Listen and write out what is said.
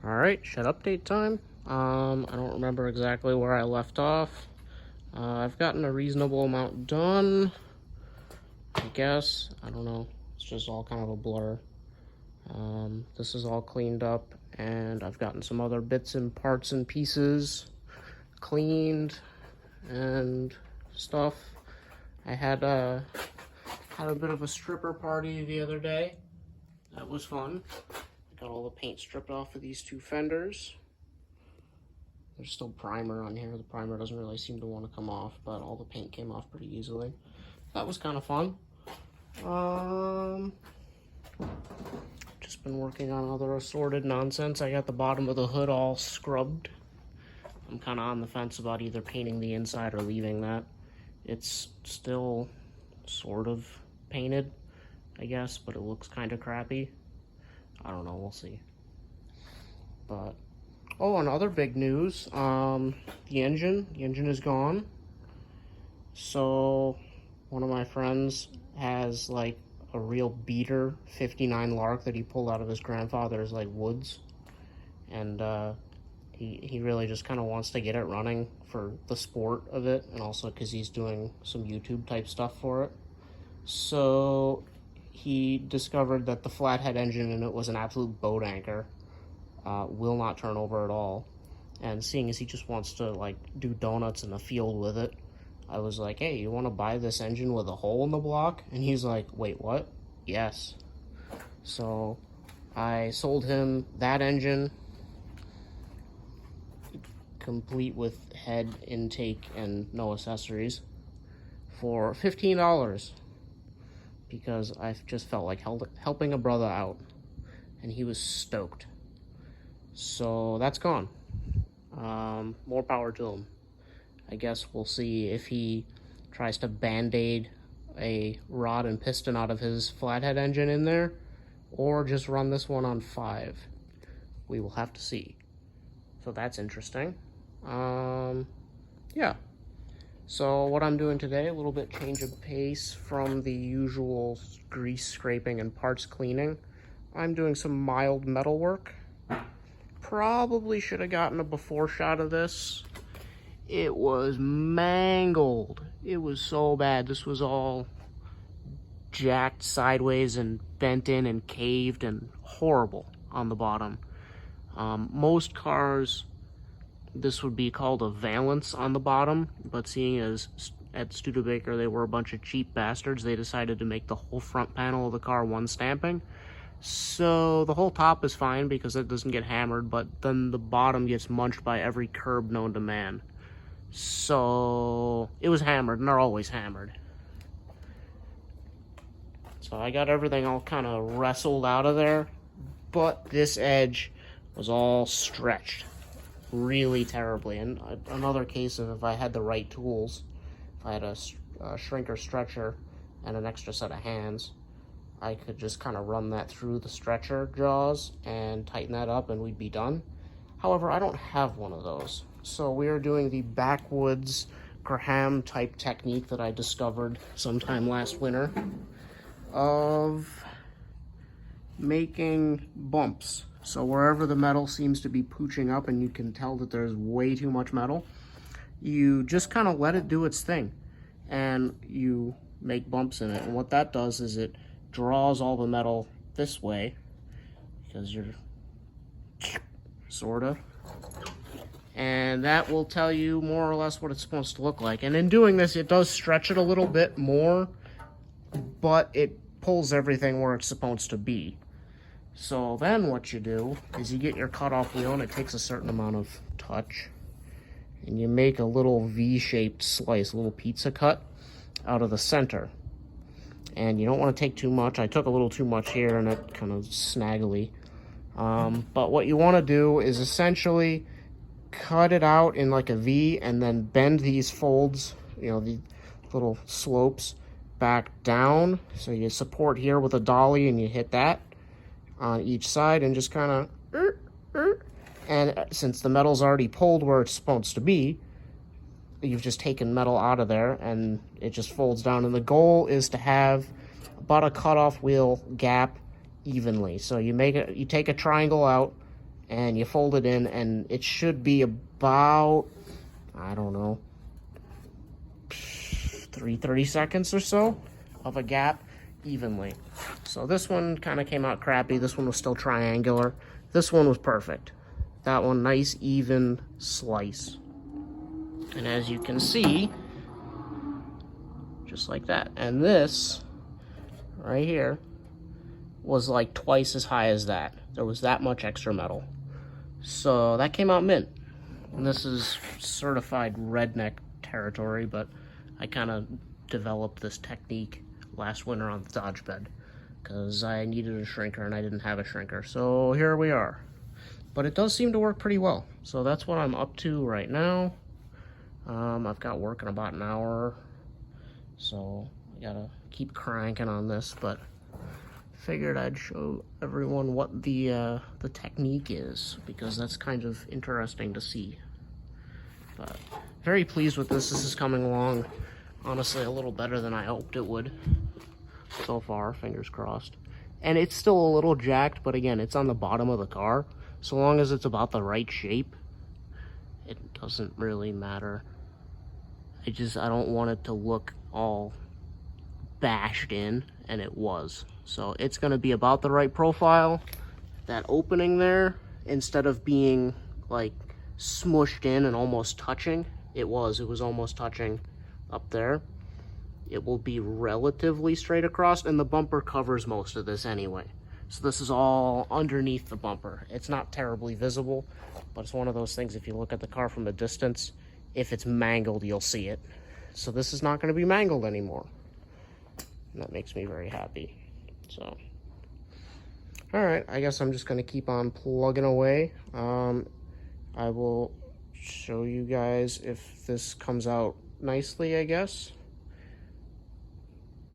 Alright, shed update time. I don't remember exactly where I left off. I've gotten a reasonable amount done, I guess. I don't know. It's just all kind of a blur. This is all cleaned up, and I've gotten some other bits and parts and pieces cleaned and stuff. I had a bit of a stripper party the other day. That was fun. Got all the paint stripped off of these two fenders. There's still primer on here. The primer doesn't really seem to want to come off, but all the paint came off pretty easily. That was kind of fun. Just been working on other assorted nonsense. I got the bottom of the hood all scrubbed. I'm kind of on the fence about either painting the inside or leaving that. It's still sort of painted, I guess, but it looks kind of crappy. I don't know, we'll see. But, oh, and other big news, the engine is gone. So, one of my friends has, like, a real beater 59 Lark that he pulled out of his grandfather's, like, woods. And, he really just kind of wants to get it running for the sport of it, and also because he's doing some YouTube type stuff for it. So he discovered that the flathead engine in it was an absolute boat anchor. Will not turn over at all. And seeing as he just wants to, like, do donuts in the field with it, I was like, hey, you want to buy this engine with a hole in the block? And he's like, wait, what? Yes. So I sold him that engine, complete with head, intake, and no accessories, for $15. Because I just felt like helping a brother out, and he was stoked. So that's gone. More power to him. I guess we'll see if he tries to band-aid a rod and piston out of his flathead engine in there, or just run this one on 5. We will have to see. So that's interesting. Yeah. So what I'm doing today, a little bit change of pace from the usual grease scraping and parts cleaning. I'm doing some mild metal work. Probably should have gotten a before shot of this. It was mangled. It was so bad. This was all jacked sideways and bent in and caved and horrible on the bottom. Most cars, this would be called a valance on the bottom, but seeing as at Studebaker they were a bunch of cheap bastards, they decided to make the whole front panel of the car one stamping. So the whole top is fine because it doesn't get hammered, but then the bottom gets munched by every curb known to man. So it was hammered, and they're always hammered. So I got everything all kind of wrestled out of there, but this edge was all stretched really terribly. And another case of if I had the right tools, if I had a shrinker stretcher and an extra set of hands, I could just kind of run that through the stretcher jaws and tighten that up and we'd be done. However, I don't have one of those. So we are doing the backwoods Graham type technique that I discovered sometime last winter of making bumps. So wherever the metal seems to be pooching up and you can tell that there's way too much metal, you just kind of let it do its thing and you make bumps in it. And what that does is it draws all the metal this way, because you're sorta, and that will tell you more or less what it's supposed to look like. And in doing this, it does stretch it a little bit more, but it pulls everything where it's supposed to be. So then what you do is you get your cutoff wheel, and it takes a certain amount of touch, and you make a little V-shaped slice, a little pizza cut out of the center. And you don't want to take too much. I took a little too much here, and it kind of snaggly. But what you want to do is essentially cut it out in like a V, and then bend these folds, you know, the little slopes back down. So you support here with a dolly, and you hit that on each side, and just kind of, and since the metal's already pulled where it's supposed to be, you've just taken metal out of there, and it just folds down. And the goal is to have about a cutoff wheel gap evenly. So you take a triangle out, and you fold it in, and it should be about, I don't know, 30 seconds or so of a gap evenly. So this one kind of came out crappy. This one was still triangular. This one was perfect. That one, nice even slice. And as you can see, just like that. And this right here was like twice as high as that. There was that much extra metal. So that came out mint. And this is certified redneck territory, but I kind of developed this technique last winter on the Dodge bed because I needed a shrinker and I didn't have a shrinker. So here we are. But it does seem to work pretty well. So that's what I'm up to right now. I've got work in about an hour, so I gotta keep cranking on this, but figured I'd show everyone what the technique is, because that's kind of interesting to see. But very pleased with this. This is coming along, honestly, a little better than I hoped it would so far, fingers crossed. And it's still a little jacked, but again, it's on the bottom of the car. So long as it's about the right shape, it doesn't really matter. I don't want it to look all bashed in, and it was. So it's gonna be about the right profile. That opening there, instead of being like smushed in and almost touching, it was almost touching up there. It will be relatively straight across, and the bumper covers most of this anyway. So this is all underneath the bumper. It's not terribly visible, but it's one of those things, if you look at the car from a distance, if it's mangled, you'll see it. So this is not going to be mangled anymore. And that makes me very happy. So, all right, I guess I'm just going to keep on plugging away. I will show you guys if this comes out nicely, I guess.